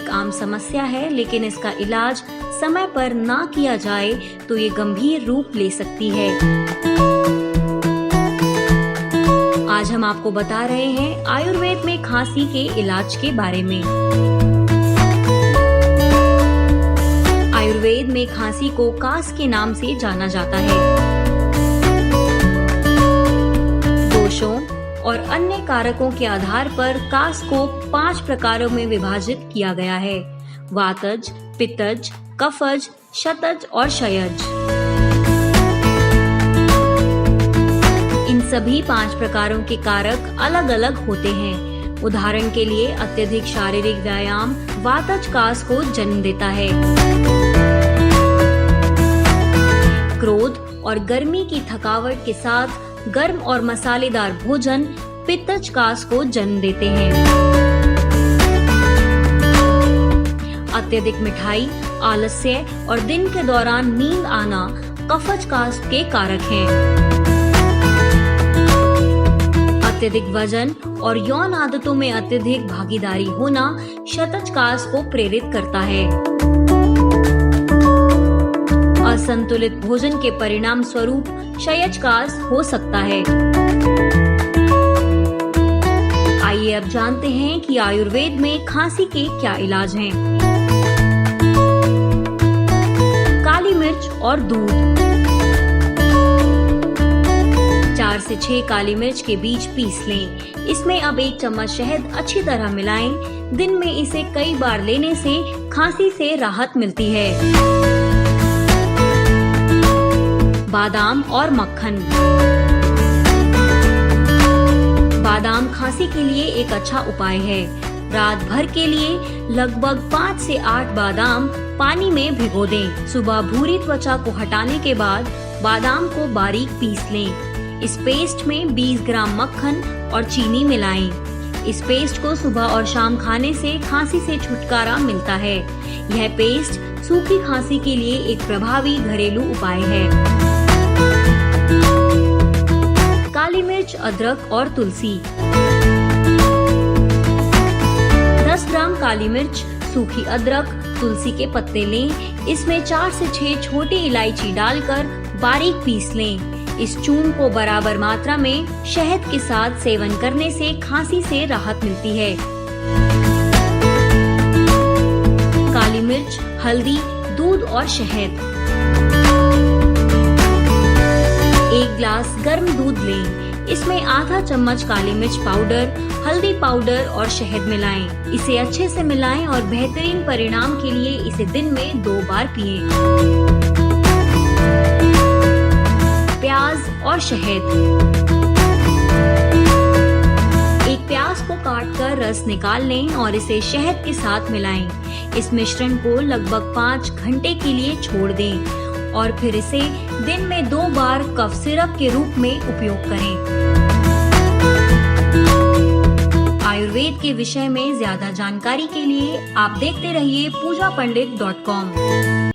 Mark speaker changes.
Speaker 1: एक आम समस्या है, लेकिन इसका इलाज समय पर ना किया जाए तो ये गंभीर रूप ले सकती है। आज हम आपको बता रहे हैं आयुर्वेद में खांसी के इलाज के बारे में। आयुर्वेद में खांसी को कास के नाम से जाना जाता है। दोषों और अन्य कारकों के आधार पर कास को 5 प्रकारों में विभाजित किया गया है: वातज, पित्तज, कफज, शतज और क्षयज। इन सभी 5 प्रकारों के कारक अलग अलग होते हैं। उदाहरण के लिए अत्यधिक शारीरिक व्यायाम वातज कास को जन्म देता है। क्रोध और गर्मी की थकावट के साथ गर्म और मसालेदार भोजन पित्तज कास को जन्म देते हैं। अत्यधिक मिठाई, आलस्य और दिन के दौरान नींद आना कफज कास के कारक हैं। अत्यधिक वजन और यौन आदतों में अत्यधिक भागीदारी होना शतज कास को प्रेरित करता है। असंतुलित भोजन के परिणाम स्वरूप क्षयज कास हो सकता है। आइए अब जानते हैं कि आयुर्वेद में खांसी के क्या इलाज हैं। काली मिर्च और दूध। 4 से 6 काली मिर्च के बीज पीस लें। इसमें अब 1 चम्मच शहद अच्छी तरह मिलाएं। दिन में इसे कई बार लेने से खांसी से राहत मिलती है। बादाम और मक्खन। बादाम खांसी के लिए एक अच्छा उपाय है। रात भर के लिए लगभग 5 से 8 बादाम पानी में भिगो दें। सुबह भूरी त्वचा को हटाने के बाद बादाम को बारीक पीस लें। इस पेस्ट में 20 ग्राम मक्खन और चीनी मिलाएं। इस पेस्ट को सुबह और शाम खाने से खांसी से छुटकारा मिलता है। यह पेस्ट सूखी खांसी के लिए एक प्रभावी घरेलू उपाय है। काली मिर्च, अदरक और तुलसी। 10 ग्राम काली मिर्च, सूखी अदरक, तुलसी के पत्ते लें। इसमें 4 से 6 छोटी इलायची डालकर बारीक पीस लें। इस चूर्ण को बराबर मात्रा में शहद के साथ सेवन करने से खांसी से राहत मिलती है। काली मिर्च, हल्दी, दूध और शहद। 1 ग्लास गर्म दूध लें। इसमें आधा चम्मच काली मिर्च पाउडर, हल्दी पाउडर और शहद मिलाएं। इसे अच्छे से मिलाएं और बेहतरीन परिणाम के लिए इसे दिन में 2 बार पिएं। प्याज और शहद। एक प्याज को काटकर रस निकाल लें और इसे शहद के साथ मिलाएं। इस मिश्रण को लगभग 5 घंटे के लिए छोड़ दें और फिर इसे दिन में 2 बार कफ सिरप के रूप में उपयोग करें। आयुर्वेद के विषय में ज्यादा जानकारी के लिए आप देखते रहिए poojaPandit.com।